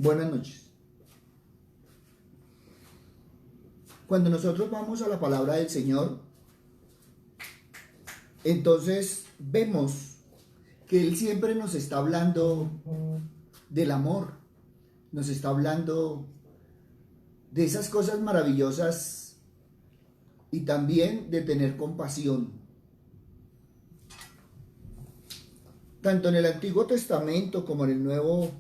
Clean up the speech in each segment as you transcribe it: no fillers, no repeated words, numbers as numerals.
Buenas noches. Cuando nosotros vamos a la palabra del Señor, entonces vemos que Él siempre nos está hablando del amor, nos está hablando de esas cosas maravillosas y también de tener compasión. Tanto en el Antiguo Testamento como en el Nuevo,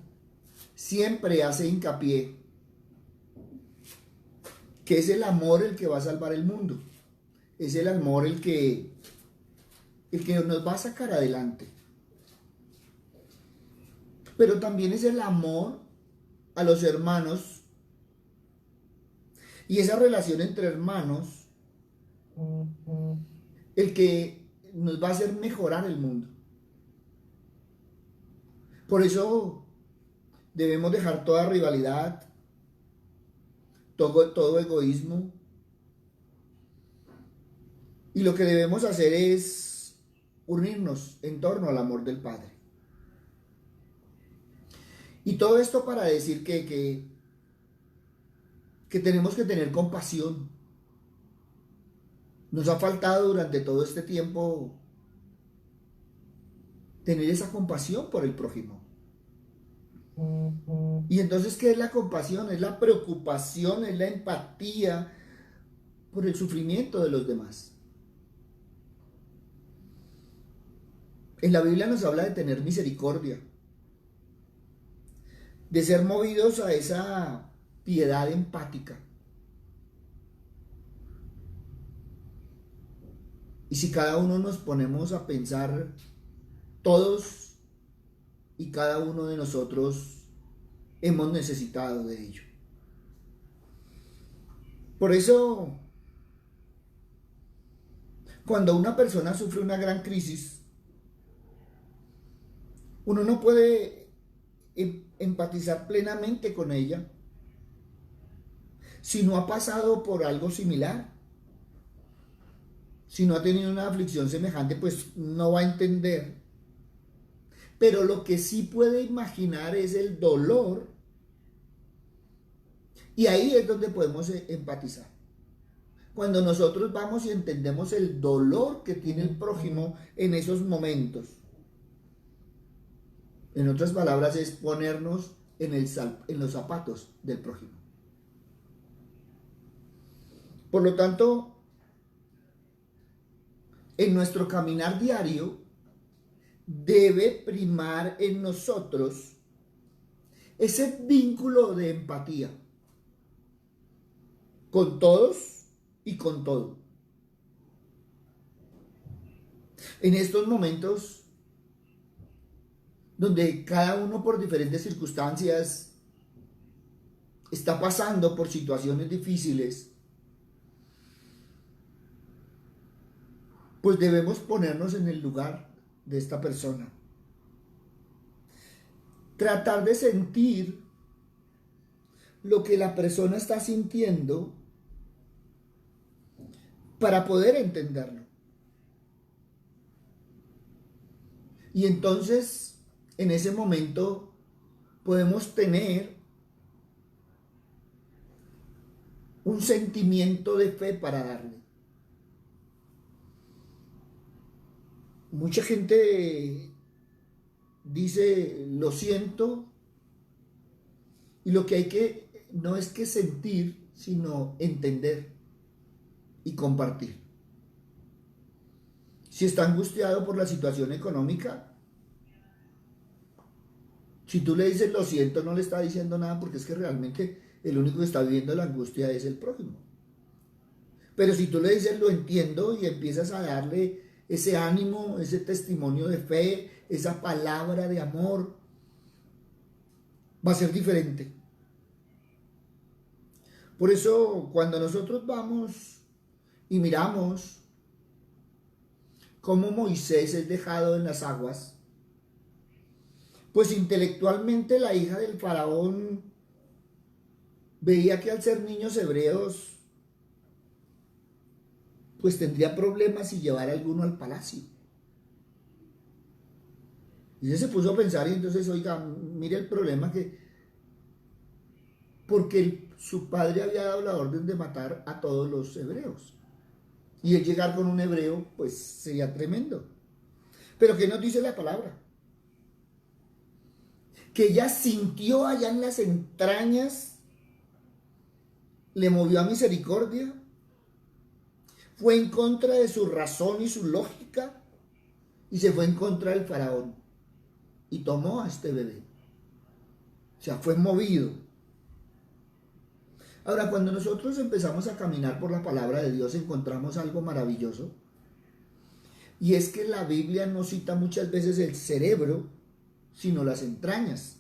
siempre hace hincapié que es el amor el que va a salvar el mundo. Es el amor el que nos va a sacar adelante. Pero también es el amor a los hermanos y esa relación entre hermanos el que nos va a hacer mejorar el mundo. Por eso debemos dejar toda rivalidad, todo egoísmo. Y lo que debemos hacer es unirnos en torno al amor del Padre. Y todo esto para decir que tenemos que tener compasión. Nos ha faltado durante todo este tiempo tener esa compasión por el prójimo. Y entonces, ¿qué es la compasión? Es la preocupación, es la empatía por el sufrimiento de los demás. En la Biblia nos habla de tener misericordia, de ser movidos a esa piedad empática. Y si cada uno nos ponemos a pensar, todos y cada uno de nosotros hemos necesitado de ello. Por eso, cuando una persona sufre una gran crisis, uno no puede empatizar plenamente con ella si no ha pasado por algo similar. Si no ha tenido una aflicción semejante, pues no va a entender. Pero lo que sí puede imaginar es el dolor. Y ahí es donde podemos empatizar. Cuando nosotros vamos y entendemos el dolor que tiene el prójimo en esos momentos. En otras palabras, es ponernos en los zapatos del prójimo. Por lo tanto, en nuestro caminar diario, debe primar en nosotros ese vínculo de empatía con todos y con todo. En estos momentos donde cada uno por diferentes circunstancias está pasando por situaciones difíciles, pues debemos ponernos en el lugar de esta persona. Tratar de sentir lo que la persona está sintiendo para poder entenderlo. Y entonces, en ese momento, podemos tener un sentimiento de fe para darle. Mucha gente dice, lo siento, y lo que hay que, no es que sentir, sino entender y compartir. Si está angustiado por la situación económica, si tú le dices lo siento, no le está diciendo nada, porque es que realmente el único que está viviendo la angustia es el prójimo. Pero si tú le dices lo entiendo y empiezas a darle ese ánimo, ese testimonio de fe, esa palabra de amor, va a ser diferente. Por eso, cuando nosotros vamos y miramos cómo Moisés es dejado en las aguas, pues intelectualmente la hija del faraón veía que al ser niños hebreos, pues tendría problemas si llevar a alguno al palacio. Y ella se puso a pensar y entonces, oiga, mire el problema porque su padre había dado la orden de matar a todos los hebreos. Y el llegar con un hebreo, pues sería tremendo. Pero ¿qué nos dice la palabra? Que ella sintió allá en las entrañas, le movió a misericordia, fue en contra de su razón y su lógica, y se fue en contra del faraón, y tomó a este bebé. O sea, fue movido. Ahora, cuando nosotros empezamos a caminar por la palabra de Dios, encontramos algo maravilloso, y es que la Biblia no cita muchas veces el cerebro, sino las entrañas.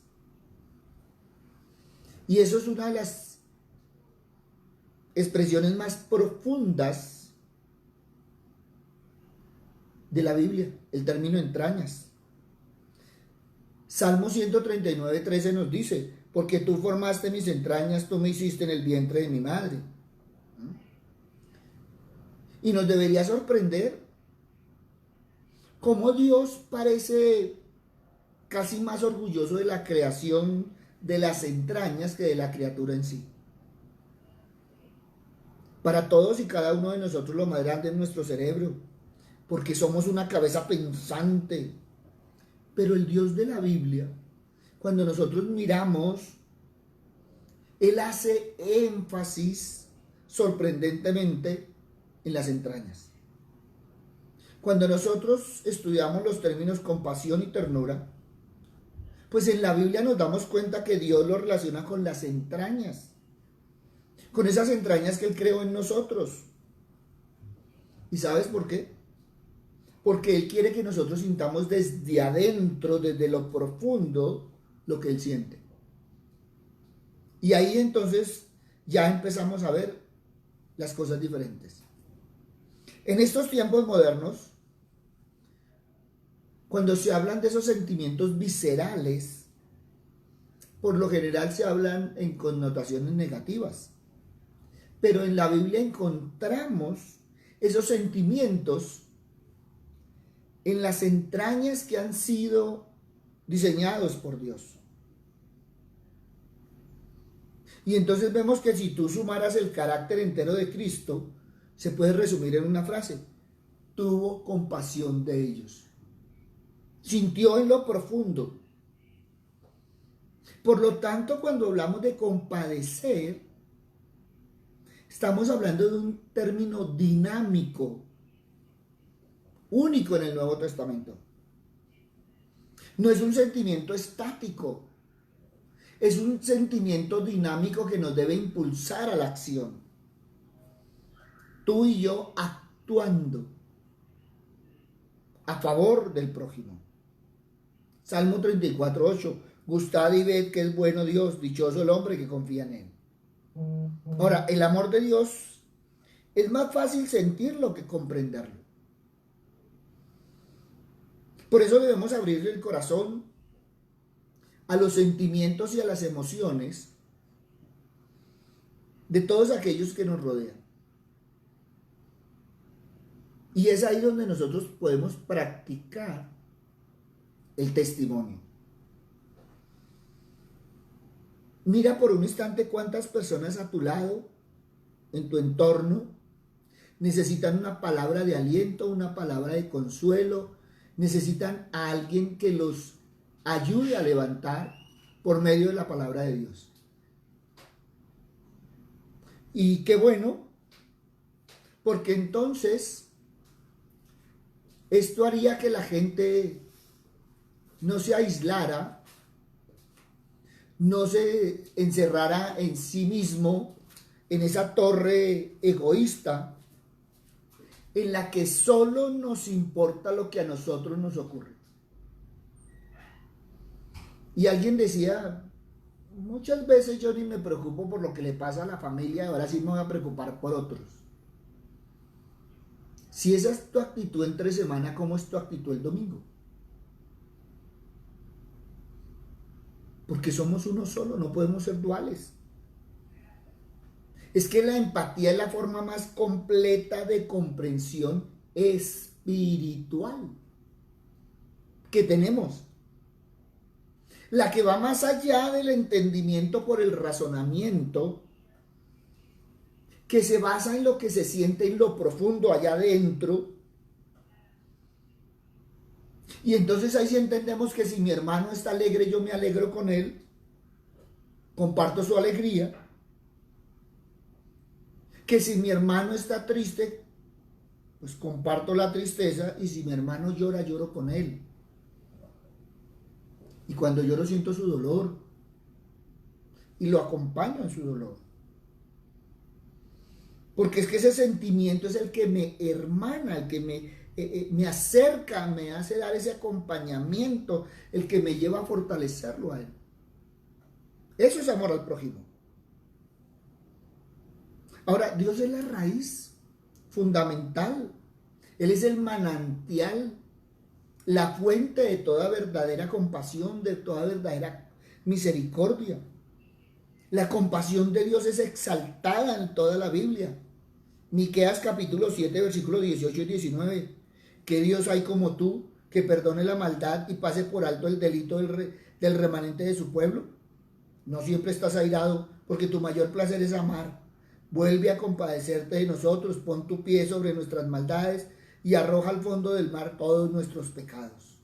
Y eso es una de las expresiones más profundas de la Biblia, el término entrañas. Salmo 139:13 nos dice: porque tú formaste mis entrañas, tú me hiciste en el vientre de mi madre. Y nos debería sorprender cómo Dios parece casi más orgulloso de la creación de las entrañas que de la criatura en sí. Para todos y cada uno de nosotros lo más grande es nuestro cerebro, porque somos una cabeza pensante. Pero el Dios de la Biblia, cuando nosotros miramos, Él hace énfasis sorprendentemente en las entrañas. Cuando nosotros estudiamos los términos compasión y ternura, pues en la Biblia nos damos cuenta que Dios lo relaciona con las entrañas, con esas entrañas que Él creó en nosotros. ¿Y sabes por qué? Porque Él quiere que nosotros sintamos desde adentro, desde lo profundo, lo que Él siente. Y ahí entonces ya empezamos a ver las cosas diferentes. En estos tiempos modernos, cuando se hablan de esos sentimientos viscerales, por lo general se hablan en connotaciones negativas. Pero en la Biblia encontramos esos sentimientos en las entrañas que han sido diseñados por Dios. Y entonces vemos que si tú sumaras el carácter entero de Cristo, se puede resumir en una frase: tuvo compasión de ellos. Sintió en lo profundo. Por lo tanto, cuando hablamos de compadecer, estamos hablando de un término dinámico, único en el Nuevo Testamento. No es un sentimiento estático, es un sentimiento dinámico que nos debe impulsar a la acción. Tú y yo actuando a favor del prójimo. Salmo 34:8: gustad y ved que es bueno Dios, dichoso el hombre que confía en Él. Ahora, el amor de Dios es más fácil sentirlo que comprenderlo. Por eso debemos abrirle el corazón a los sentimientos y a las emociones de todos aquellos que nos rodean. Y es ahí donde nosotros podemos practicar el testimonio. Mira por un instante cuántas personas a tu lado, en tu entorno, necesitan una palabra de aliento, una palabra de consuelo, necesitan a alguien que los ayude a levantar por medio de la palabra de Dios. Y qué bueno, porque entonces esto haría que la gente no se aislara, no se encerrara en sí mismo, en esa torre egoísta, en la que solo nos importa lo que a nosotros nos ocurre. Y alguien decía: muchas veces yo ni me preocupo por lo que le pasa a la familia, ahora sí me voy a preocupar por otros. Si esa es tu actitud entre semana, ¿cómo es tu actitud el domingo? Porque somos uno solo, no podemos ser duales. Es que la empatía es la forma más completa de comprensión espiritual que tenemos. la que va más allá del entendimiento por el razonamiento, que se basa en lo que se siente en lo profundo, allá adentro. Y entonces ahí sí entendemos que si mi hermano está alegre, yo me alegro con él, comparto su alegría. Que si mi hermano está triste, pues comparto la tristeza, y si mi hermano llora, lloro con él. Y cuando lloro siento su dolor y lo acompaño en su dolor. Porque es que ese sentimiento es el que me hermana, el que me acerca, me hace dar ese acompañamiento, el que me lleva a fortalecerlo a él. Eso es amor al prójimo. Ahora, Dios es la raíz fundamental. Él es el manantial, la fuente de toda verdadera compasión, de toda verdadera misericordia. La compasión de Dios es exaltada en toda la Biblia. Miqueas capítulo 7, versículos 18 y 19. ¿Qué Dios hay como tú, que perdone la maldad y pase por alto el delito del remanente de su pueblo? No siempre estás airado, porque tu mayor placer es amar. Vuelve a compadecerte de nosotros, pon tu pie sobre nuestras maldades y arroja al fondo del mar todos nuestros pecados.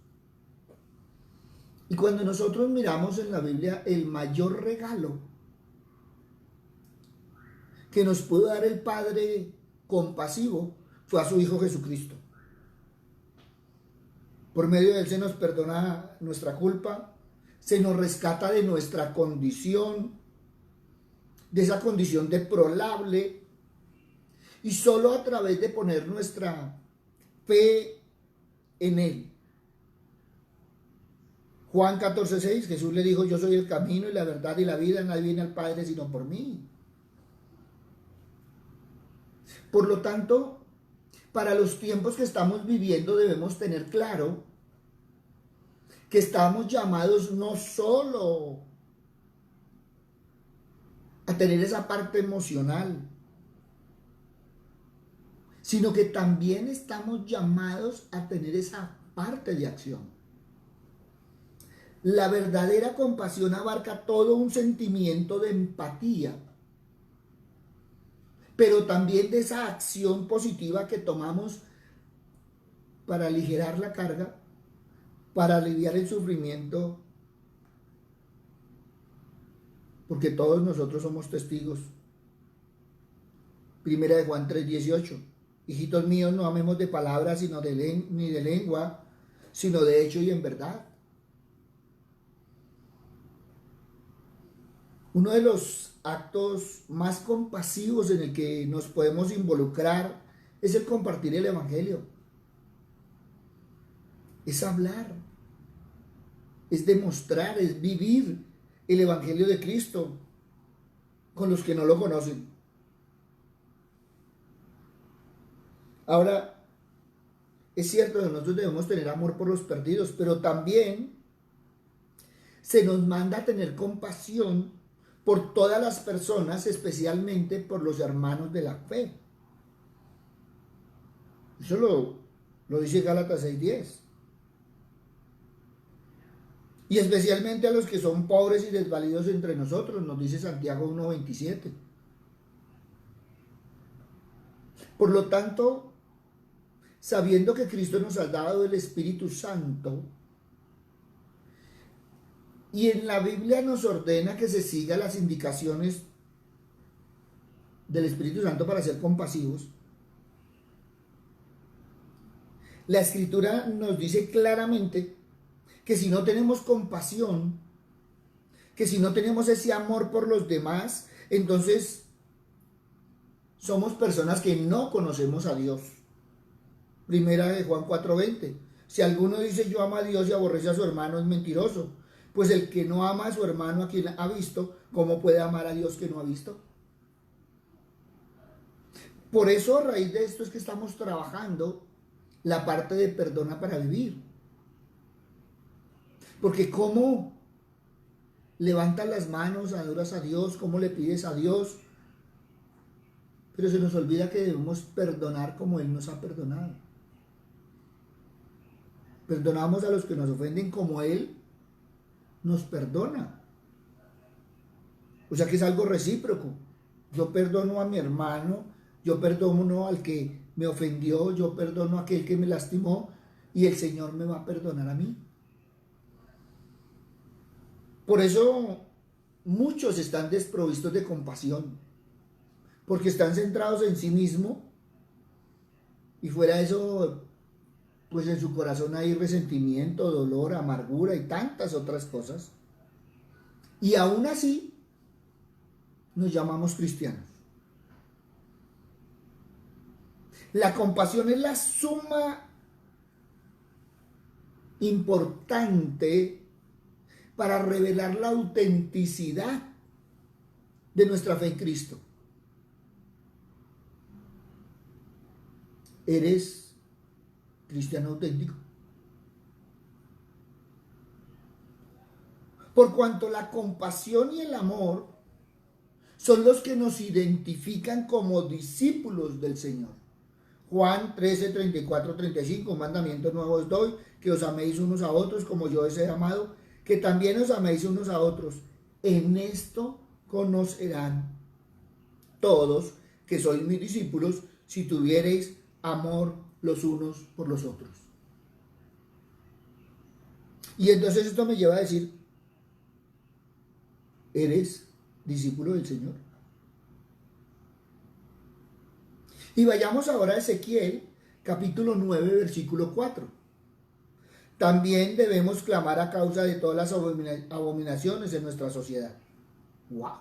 Y cuando nosotros miramos en la Biblia, el mayor regalo que nos pudo dar el Padre compasivo fue a su Hijo Jesucristo. Por medio de él se nos perdona nuestra culpa, se nos rescata de nuestra condición, de esa condición deplorable, y solo a través de poner nuestra fe en él. Juan 14:6, Jesús le dijo: yo soy el camino y la verdad y la vida, nadie viene al Padre sino por mí. Por lo tanto, para los tiempos que estamos viviendo debemos tener claro que estamos llamados no solo a tener esa parte emocional, sino que también estamos llamados a tener esa parte de acción. La verdadera compasión abarca todo un sentimiento de empatía, pero también de esa acción positiva que tomamos para aligerar la carga, para aliviar el sufrimiento, porque todos nosotros somos testigos. Primera de Juan 3:18. Hijitos míos, no amemos de palabras ni de lengua, sino de hecho y en verdad. Uno de los actos más compasivos en el que nos podemos involucrar es el compartir el Evangelio. Es hablar, es demostrar, es vivir el Evangelio de Cristo con los que no lo conocen. Ahora, es cierto que nosotros debemos tener amor por los perdidos, pero también se nos manda a tener compasión por todas las personas, especialmente por los hermanos de la fe. Eso lo dice Gálatas 6:10. Y especialmente a los que son pobres y desvalidos entre nosotros, nos dice Santiago 1:27. Por lo tanto, sabiendo que Cristo nos ha dado el Espíritu Santo, y en la Biblia nos ordena que se siga las indicaciones del Espíritu Santo para ser compasivos, la Escritura nos dice claramente que si no tenemos compasión, que si no tenemos ese amor por los demás, entonces somos personas que no conocemos a Dios. Primera de Juan 4:20. Si alguno dice yo amo a Dios y aborrece a su hermano, es mentiroso. Pues el que no ama a su hermano a quien ha visto, ¿cómo puede amar a Dios que no ha visto? Por eso, a raíz de esto es que estamos trabajando la parte de perdona para vivir. Porque ¿cómo levantas las manos, adoras a Dios, cómo le pides a Dios? Pero se nos olvida que debemos perdonar como Él nos ha perdonado. Perdonamos a los que nos ofenden como Él nos perdona. O sea que es algo recíproco. Yo perdono a mi hermano, yo perdono al que me ofendió, yo perdono a aquel que me lastimó y el Señor me va a perdonar a mí. Por eso muchos están desprovistos de compasión, porque están centrados en sí mismos y fuera de eso, pues en su corazón hay resentimiento, dolor, amargura y tantas otras cosas. Y aún así nos llamamos cristianos. La compasión es la suma importante para revelar la autenticidad de nuestra fe en Cristo. ¿Eres cristiano auténtico? Por cuanto la compasión y el amor son los que nos identifican como discípulos del Señor. Juan 13, 34, 35, mandamientos nuevos doy, que os améis unos a otros como yo os he amado, que también os améis unos a otros. En esto conocerán todos que sois mis discípulos, si tuviereis amor los unos por los otros. Y entonces esto me lleva a decir, ¿eres discípulo del Señor? Y vayamos ahora a Ezequiel, capítulo 9, versículo 4. También debemos clamar a causa de todas las abominaciones en nuestra sociedad. ¡Wow!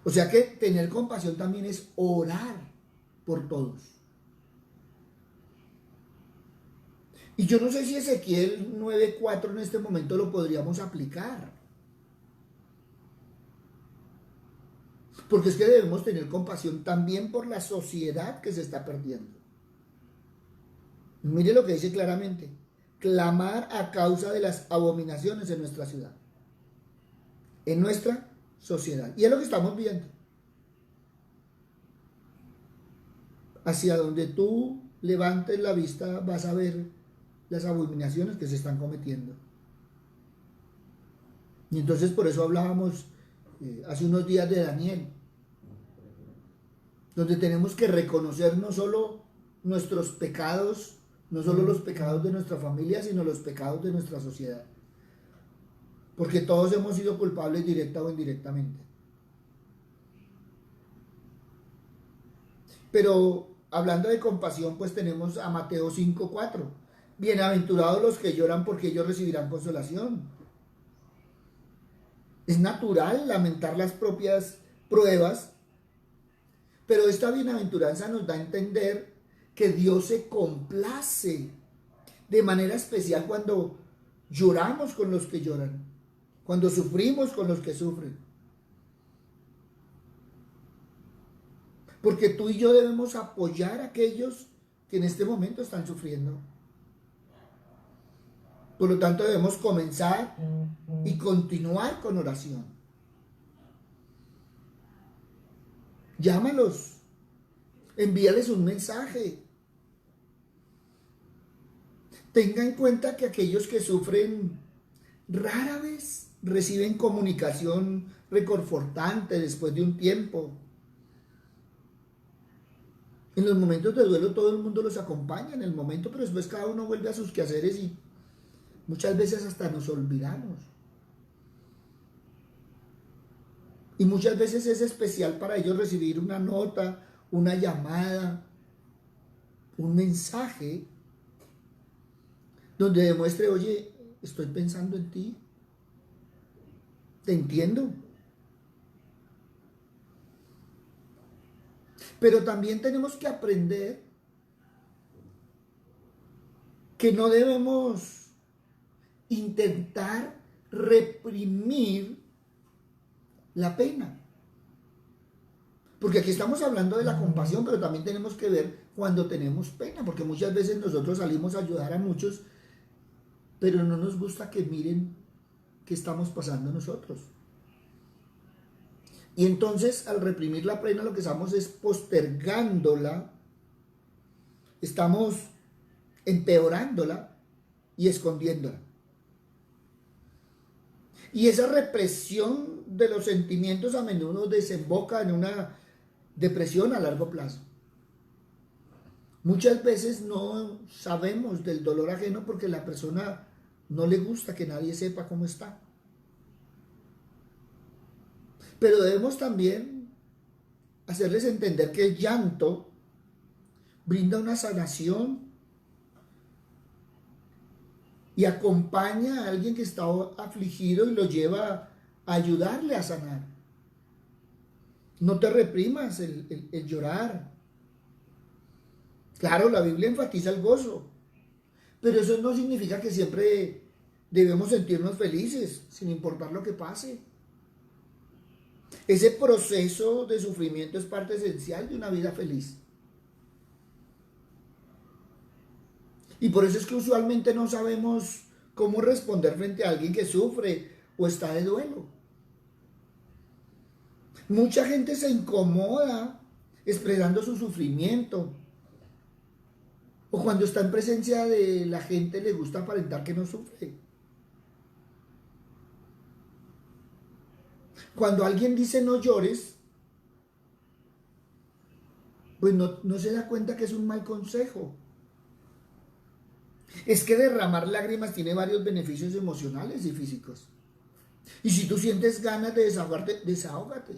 O sea que tener compasión también es orar por todos. Y yo no sé si Ezequiel 9:4 en este momento lo podríamos aplicar. Porque es que debemos tener compasión también por la sociedad que se está perdiendo. Mire lo que dice claramente. Clamar a causa de las abominaciones en nuestra ciudad. En nuestra sociedad. Y es lo que estamos viendo. Hacia donde tú levantes la vista vas a ver las abominaciones que se están cometiendo. Y entonces por eso hablábamos hace unos días de Daniel, donde tenemos que reconocer no solo nuestros pecados, no solo los pecados de nuestra familia, sino los pecados de nuestra sociedad. Porque todos hemos sido culpables directa o indirectamente. Pero hablando de compasión, pues tenemos a Mateo 5:4. Bienaventurados los que lloran porque ellos recibirán consolación. Es natural lamentar las propias pruebas, pero esta bienaventuranza nos da a entender que Dios se complace de manera especial cuando lloramos con los que lloran, cuando sufrimos con los que sufren. Porque tú y yo debemos apoyar a aquellos que en este momento están sufriendo. Por lo tanto, debemos comenzar y continuar con oración. Llámalos, envíales un mensaje. Tenga en cuenta que aquellos que sufren rara vez reciben comunicación reconfortante después de un tiempo. En los momentos de duelo todo el mundo los acompaña en el momento, pero después cada uno vuelve a sus quehaceres y muchas veces hasta nos olvidamos. Y muchas veces es especial para ellos recibir una nota, una llamada, un mensaje donde demuestre, oye, estoy pensando en ti, te entiendo. Pero también tenemos que aprender que no debemos intentar reprimir la pena. Porque aquí estamos hablando de la compasión, pero también tenemos que ver cuando tenemos pena, porque muchas veces nosotros salimos a ayudar a muchos, pero no nos gusta que miren qué estamos pasando nosotros. Y entonces al reprimir la pena lo que estamos es postergándola, estamos empeorándola y escondiéndola. Y esa represión de los sentimientos a menudo desemboca en una depresión a largo plazo. Muchas veces no sabemos del dolor ajeno porque la persona no le gusta que nadie sepa cómo está. Pero debemos también hacerles entender que el llanto brinda una sanación y acompaña a alguien que está afligido y lo lleva a ayudarle a sanar. No te reprimas el llorar. Claro, la Biblia enfatiza el gozo, pero eso no significa que siempre debemos sentirnos felices, sin importar lo que pase. Ese proceso de sufrimiento es parte esencial de una vida feliz. Y por eso es que usualmente no sabemos cómo responder frente a alguien que sufre o está de duelo. Mucha gente se incomoda expresando su sufrimiento. O cuando está en presencia de la gente le gusta aparentar que no sufre. Cuando alguien dice no llores, pues no se da cuenta que es un mal consejo. Es que derramar lágrimas tiene varios beneficios emocionales y físicos. Y si tú sientes ganas de desahogarte, desahógate.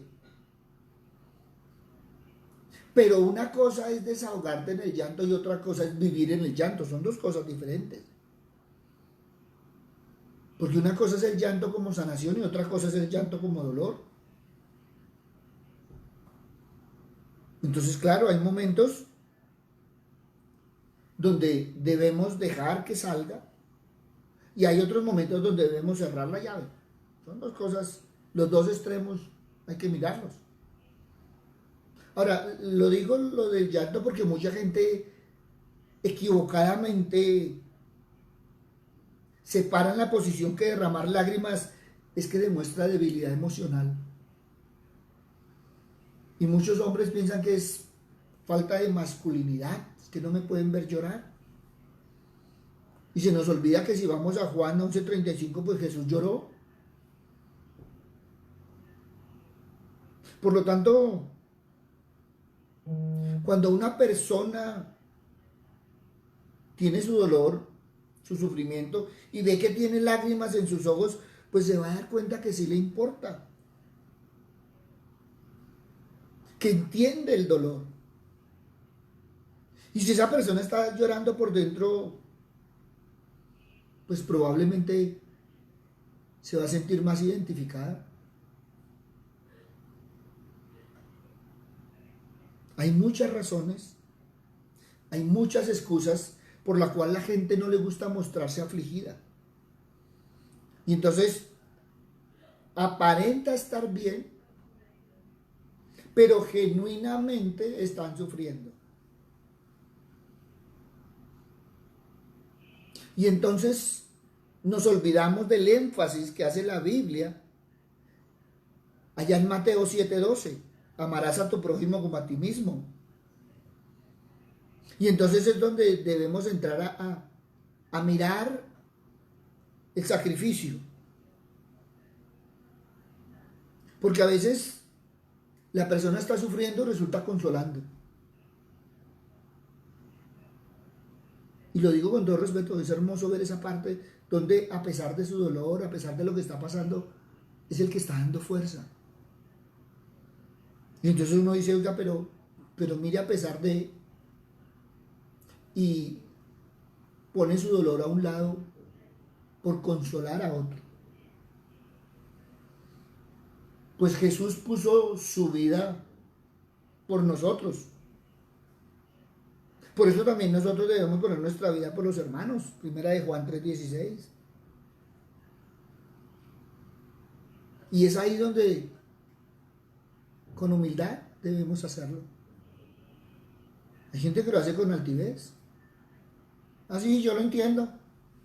Pero una cosa es desahogarte en el llanto y otra cosa es vivir en el llanto. Son dos cosas diferentes. Porque una cosa es el llanto como sanación y otra cosa es el llanto como dolor. Entonces, claro, hay momentos donde debemos dejar que salga y hay otros momentos donde debemos cerrar la llave. Son dos cosas, los dos extremos hay que mirarlos. Ahora, lo digo lo del llanto porque mucha gente equivocadamente separa en la posición que derramar lágrimas es que demuestra debilidad emocional. Y muchos hombres piensan que es falta de masculinidad, es que no me pueden ver llorar. Y se nos olvida que si vamos a Juan 11:35, pues Jesús lloró. Por lo tanto, cuando una persona tiene su dolor, su sufrimiento, y ve que tiene lágrimas en sus ojos, pues se va a dar cuenta que sí le importa, que entiende el dolor. Y si esa persona está llorando por dentro, pues probablemente se va a sentir más identificada. Hay muchas razones, hay muchas excusas por la cual la gente no le gusta mostrarse afligida. Y entonces aparenta estar bien, pero genuinamente están sufriendo. Y entonces nos olvidamos del énfasis que hace la Biblia allá en Mateo 7:12. Amarás a tu prójimo como a ti mismo. Y entonces es donde debemos entrar a mirar el sacrificio. Porque a veces la persona está sufriendo y resulta consolando. Y lo digo con todo respeto, es hermoso ver esa parte donde a pesar de su dolor, a pesar de lo que está pasando, es el que está dando fuerza. Y entonces uno dice, oiga, pero mire a pesar de... Y pone su dolor a un lado por consolar a otro. Pues Jesús puso su vida por nosotros. Por eso también nosotros debemos poner nuestra vida por los hermanos. Primera de Juan 3:16. Y es ahí donde con humildad debemos hacerlo. Hay gente que lo hace con altivez. Así yo lo entiendo.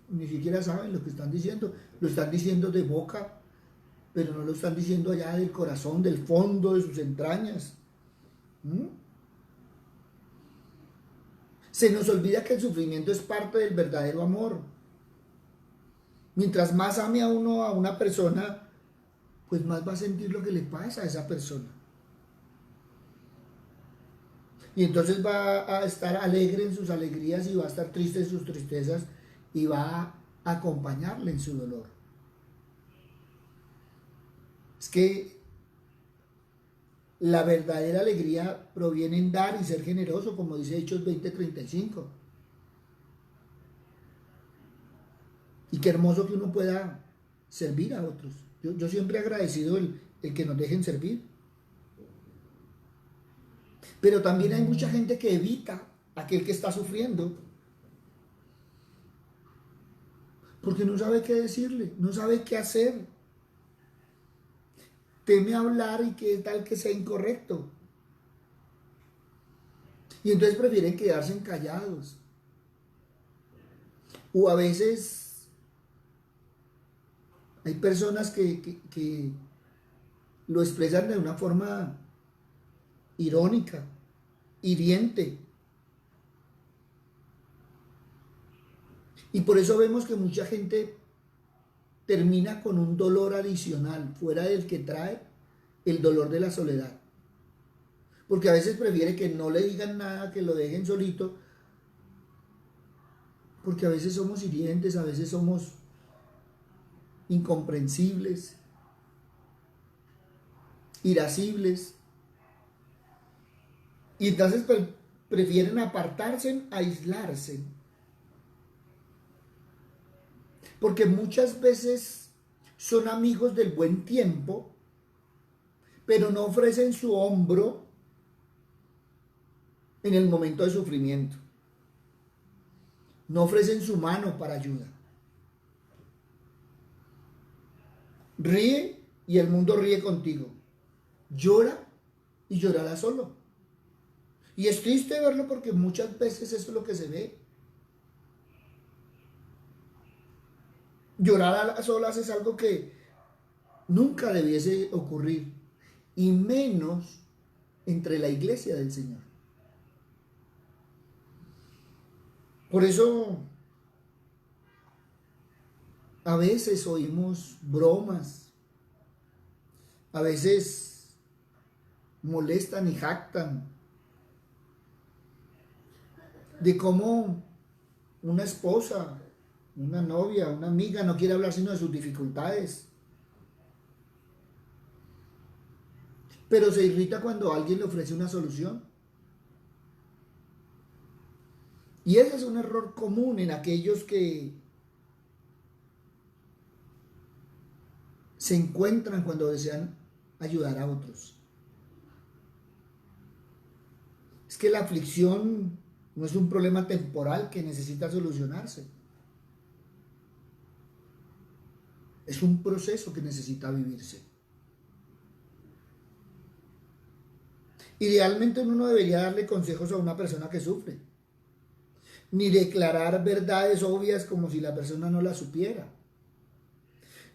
Ni siquiera saben lo que están diciendo. Lo están diciendo de boca, pero no lo están diciendo allá del corazón, del fondo de sus entrañas. Se nos olvida que el sufrimiento es parte del verdadero amor. Mientras más ame a uno, a una persona, pues más va a sentir lo que le pasa a esa persona. Y entonces va a estar alegre en sus alegrías y va a estar triste en sus tristezas y va a acompañarle en su dolor. Es que la verdadera alegría proviene en dar y ser generoso, como dice Hechos 20:35. Y qué hermoso que uno pueda servir a otros. Yo siempre he agradecido el que nos dejen servir. Pero también hay mucha gente que evita a aquel que está sufriendo. Porque no sabe qué decirle, no sabe qué hacer. Teme hablar y qué tal que sea incorrecto. Y entonces prefieren quedarse callados. O a veces hay personas que lo expresan de una forma irónica, hiriente. Y por eso vemos que mucha gente termina con un dolor adicional, fuera del que trae el dolor de la soledad. Porque a veces prefiere que no le digan nada, que lo dejen solito, porque a veces somos hirientes, a veces somos incomprensibles, irascibles, y entonces prefieren apartarse, aislarse. Porque muchas veces son amigos del buen tiempo, pero no ofrecen su hombro en el momento de sufrimiento. No ofrecen su mano para ayuda. Ríe y el mundo ríe contigo. Llora y llorará solo. Y es triste verlo porque muchas veces eso es lo que se ve. Llorar a solas es algo que nunca debiese ocurrir, y menos entre la iglesia del Señor. Por eso a veces oímos bromas, a veces molestan y jactan de cómo una esposa, una novia, una amiga no quiere hablar sino de sus dificultades. Pero se irrita cuando alguien le ofrece una solución. Y ese es un error común en aquellos que se encuentran cuando desean ayudar a otros. Es que la aflicción no es un problema temporal que necesita solucionarse. Es un proceso que necesita vivirse. Idealmente uno no debería darle consejos a una persona que sufre, ni declarar verdades obvias como si la persona no la supiera,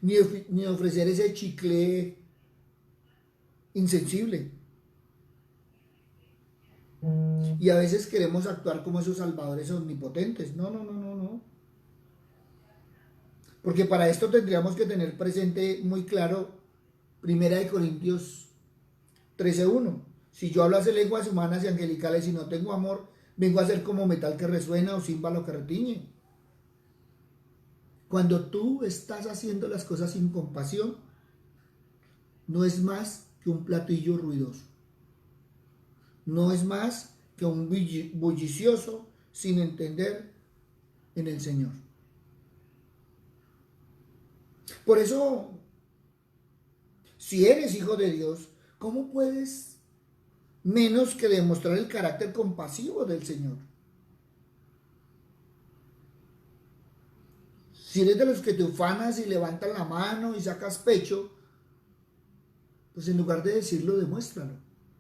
ni ofrecer ese chicle insensible. Y a veces queremos actuar como esos salvadores omnipotentes. No, no, no, no, no. Porque para esto tendríamos que tener presente muy claro 1 Corintios 13:1. Si yo hablase lenguas humanas y angelicales y no tengo amor, vengo a ser como metal que resuena o címbalo que retiñe. Cuando tú estás haciendo las cosas sin compasión, no es más que un platillo ruidoso. No es más que un bullicioso sin entender en el Señor. Por eso, si eres hijo de Dios, ¿cómo puedes menos que demostrar el carácter compasivo del Señor? Si eres de los que te ufanas y levantan la mano y sacas pecho, pues en lugar de decirlo, demuéstralo,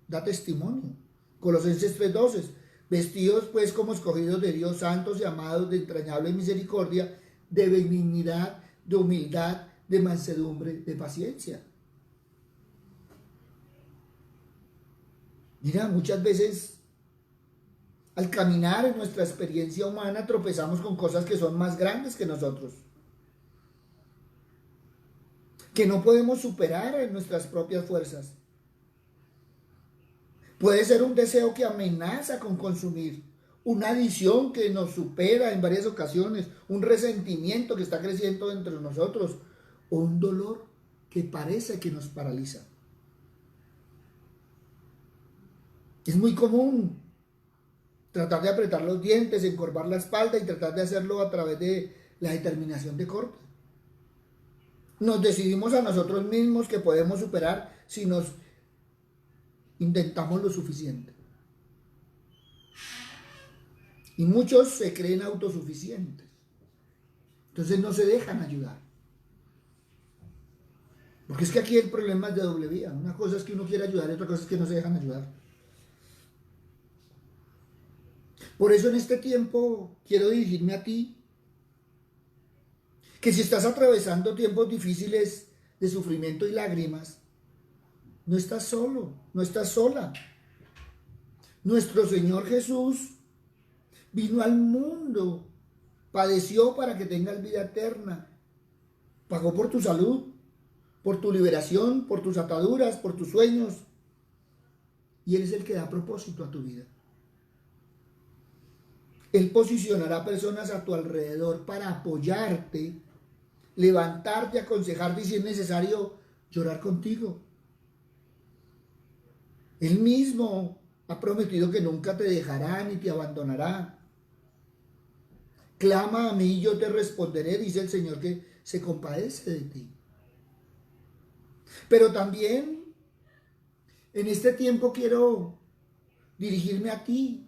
da testimonio. Colosenses 3:12, vestidos pues como escogidos de Dios, santos y amados, de entrañable misericordia, de benignidad, de humildad, de mansedumbre, de paciencia. Mira, muchas veces al caminar en nuestra experiencia humana tropezamos con cosas que son más grandes que nosotros. que no podemos superar en nuestras propias fuerzas. Puede ser un deseo que amenaza con consumir, una adicción que nos supera en varias ocasiones, un resentimiento que está creciendo entre nosotros, o un dolor que parece que nos paraliza. Es muy común tratar de apretar los dientes, encorvar la espalda y tratar de hacerlo a través de la determinación de corte. Nos decidimos a nosotros mismos que podemos superar si nos intentamos lo suficiente. Y muchos se creen autosuficientes. Entonces no se dejan ayudar. Porque es que aquí el problema es de doble vía. Una cosa es que uno quiere ayudar y otra cosa es que no se dejan ayudar. Por eso en este tiempo quiero dirigirme a ti. Que si estás atravesando tiempos difíciles de sufrimiento y lágrimas, no estás solo, no estás sola. Nuestro Señor Jesús vino al mundo, padeció para que tengas vida eterna, pagó por tu salud, por tu liberación, por tus ataduras, por tus sueños. Y Él es el que da propósito a tu vida. Él posicionará personas a tu alrededor para apoyarte, levantarte, aconsejarte y si es necesario llorar contigo. Él mismo ha prometido que nunca te dejará ni te abandonará. Clama a mí y yo te responderé, dice el Señor que se compadece de ti. Pero también en este tiempo quiero dirigirme a ti,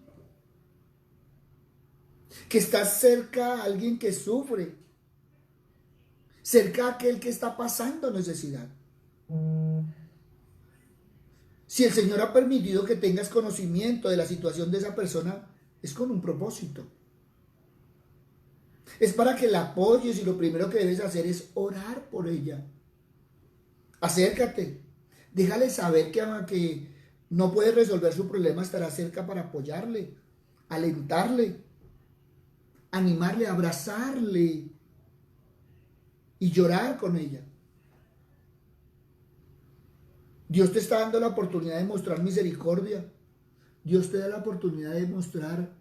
que estás cerca a alguien que sufre, cerca a aquel que está pasando necesidad. Si el Señor ha permitido que tengas conocimiento de la situación de esa persona, es con un propósito. Es para que la apoyes y lo primero que debes hacer es orar por ella. Acércate, déjale saber que no puedes resolver su problema, estará cerca para apoyarle, alentarle, animarle, abrazarle y llorar con ella. Dios te está dando la oportunidad de mostrar misericordia. Dios te da la oportunidad de mostrar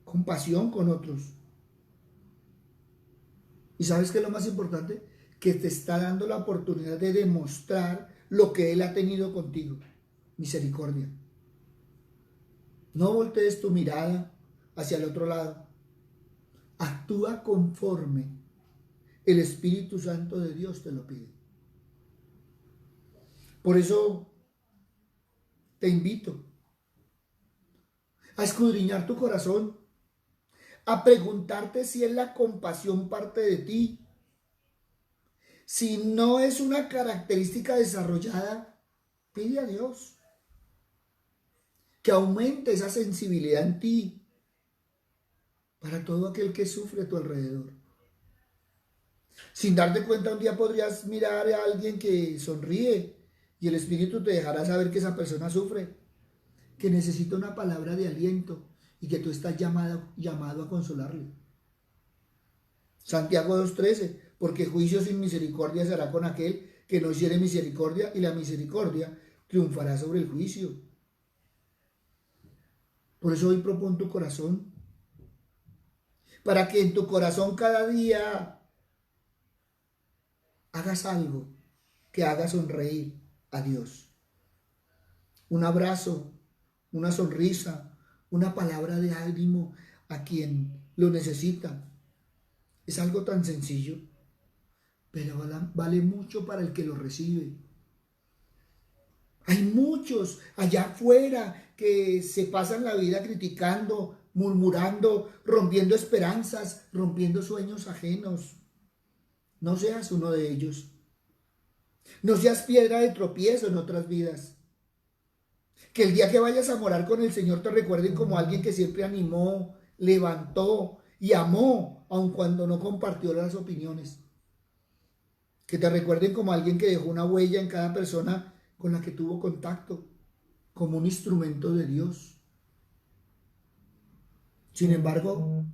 compasión con otros. ¿Y sabes qué es lo más importante? Que te está dando la oportunidad de demostrar lo que Él ha tenido contigo. Misericordia. No voltees tu mirada hacia el otro lado. Actúa conforme el Espíritu Santo de Dios te lo pide. Por eso te invito a escudriñar tu corazón, a preguntarte si es la compasión parte de ti. Si no es una característica desarrollada, pide a Dios que aumente esa sensibilidad en ti para todo aquel que sufre a tu alrededor. Sin darte cuenta, un día podrías mirar a alguien que sonríe y el Espíritu te dejará saber que esa persona sufre, que necesita una palabra de aliento y que tú estás llamado a consolarle. Santiago 2:13, porque juicio sin misericordia será con aquel que no hiciere misericordia y la misericordia triunfará sobre el juicio. Por eso hoy propon tu corazón, para que en tu corazón cada día hagas algo que haga sonreír a Dios. Un abrazo, una sonrisa, una palabra de ánimo a quien lo necesita. Es algo tan sencillo, pero vale mucho para el que lo recibe. Hay muchos allá afuera que se pasan la vida criticando, murmurando, rompiendo esperanzas, rompiendo sueños ajenos. No seas uno de ellos. No seas piedra de tropiezo en otras vidas. Que el día que vayas a morar con el Señor te recuerden como alguien que siempre animó, levantó y amó, aun cuando no compartió las opiniones. Que te recuerden como alguien que dejó una huella en cada persona con la que tuvo contacto, como un instrumento de Dios. Sin embargo,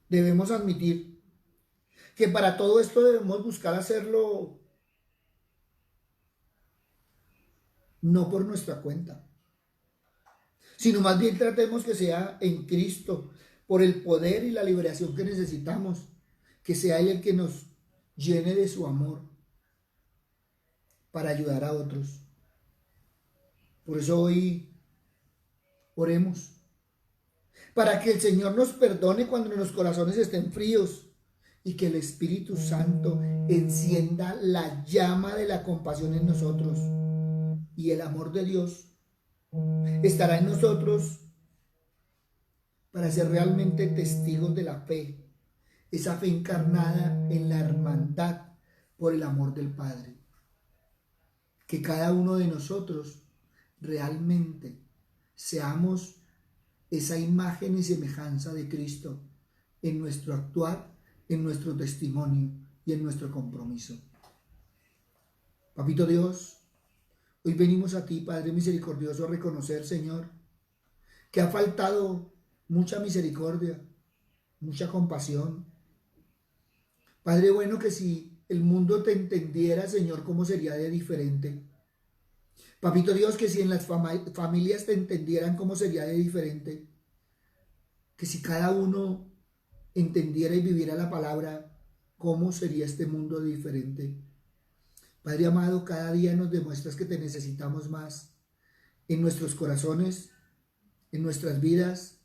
debemos admitir que para todo esto debemos buscar hacerlo no por nuestra cuenta, sino más bien tratemos que sea en Cristo, por el poder y la liberación que necesitamos, que sea Él el que nos llene de su amor para ayudar a otros. Por eso hoy oremos, para que el Señor nos perdone cuando nuestros corazones estén fríos y que el Espíritu Santo encienda la llama de la compasión en nosotros, y el amor de Dios estará en nosotros para ser realmente testigos de la fe, esa fe encarnada en la hermandad por el amor del Padre. Que cada uno de nosotros realmente seamos esa imagen y semejanza de Cristo en nuestro actuar, en nuestro testimonio y en nuestro compromiso. Papito Dios, hoy venimos a ti, Padre misericordioso, a reconocer, Señor, que ha faltado mucha misericordia, mucha compasión. Padre bueno, que si el mundo te entendiera, Señor, ¿cómo sería de diferente? Papito Dios, que si en las familias te entendieran, ¿cómo sería de diferente? Que si cada uno entendiera y viviera la palabra, ¿cómo sería este mundo diferente? Padre amado, cada día nos demuestras que te necesitamos más en nuestros corazones, en nuestras vidas,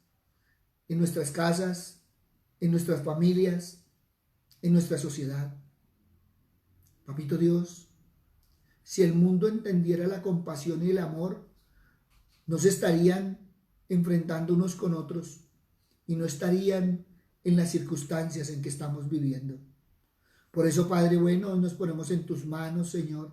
en nuestras casas, en nuestras familias, en nuestra sociedad. Papito Dios, si el mundo entendiera la compasión y el amor, no se estarían enfrentando unos con otros y no estarían en las circunstancias en que estamos viviendo. Por eso, Padre bueno, hoy nos ponemos en tus manos, Señor,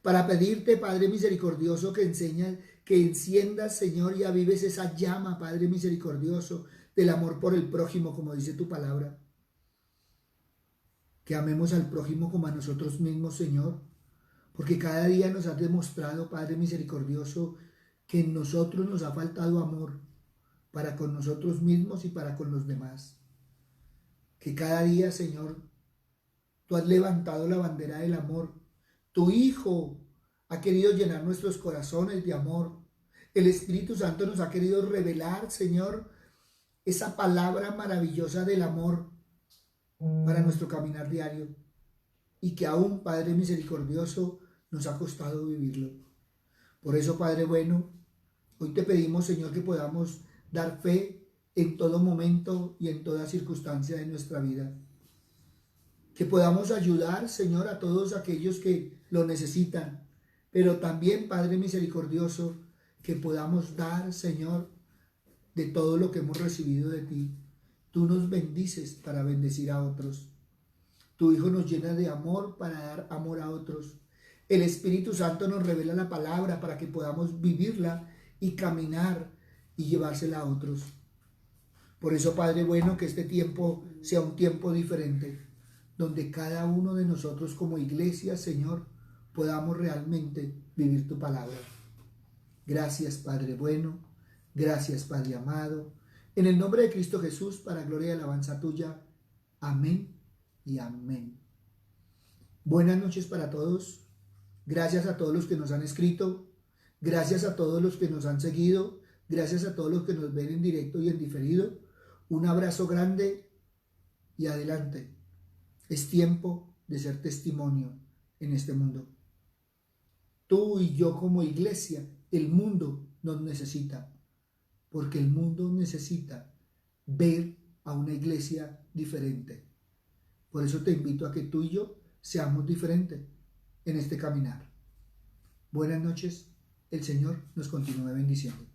para pedirte, Padre misericordioso, que enciendas, Señor, y avives esa llama, Padre misericordioso, del amor por el prójimo, como dice tu palabra. Que amemos al prójimo como a nosotros mismos, Señor, porque cada día nos has demostrado, Padre misericordioso, que en nosotros nos ha faltado amor para con nosotros mismos y para con los demás. Que cada día, Señor, tú has levantado la bandera del amor. Tu Hijo ha querido llenar nuestros corazones de amor. El Espíritu Santo nos ha querido revelar, Señor, esa palabra maravillosa del amor para nuestro caminar diario. Y que aún, Padre misericordioso, nos ha costado vivirlo. Por eso, Padre bueno, hoy te pedimos, Señor, que podamos dar fe en todo momento y en toda circunstancia de nuestra vida. Que podamos ayudar, Señor, a todos aquellos que lo necesitan. Pero también, Padre misericordioso, que podamos dar, Señor, de todo lo que hemos recibido de ti. Tú nos bendices para bendecir a otros. Tu Hijo nos llena de amor para dar amor a otros. El Espíritu Santo nos revela la palabra para que podamos vivirla y caminar y llevársela a otros. Por eso, Padre bueno, que este tiempo sea un tiempo diferente, donde cada uno de nosotros como iglesia, Señor, podamos realmente vivir tu palabra. Gracias, Padre bueno. Gracias, Padre amado. En el nombre de Cristo Jesús, para gloria y alabanza tuya. Amén y amén. Buenas noches para todos. Gracias a todos los que nos han escrito. Gracias a todos los que nos han seguido. Gracias a todos los que nos ven en directo y en diferido. Un abrazo grande y adelante. Es tiempo de ser testimonio en este mundo. Tú y yo como iglesia, el mundo nos necesita. Porque el mundo necesita ver a una iglesia diferente. Por eso te invito a que tú y yo seamos diferentes en este caminar. Buenas noches, el Señor nos continúe bendiciendo.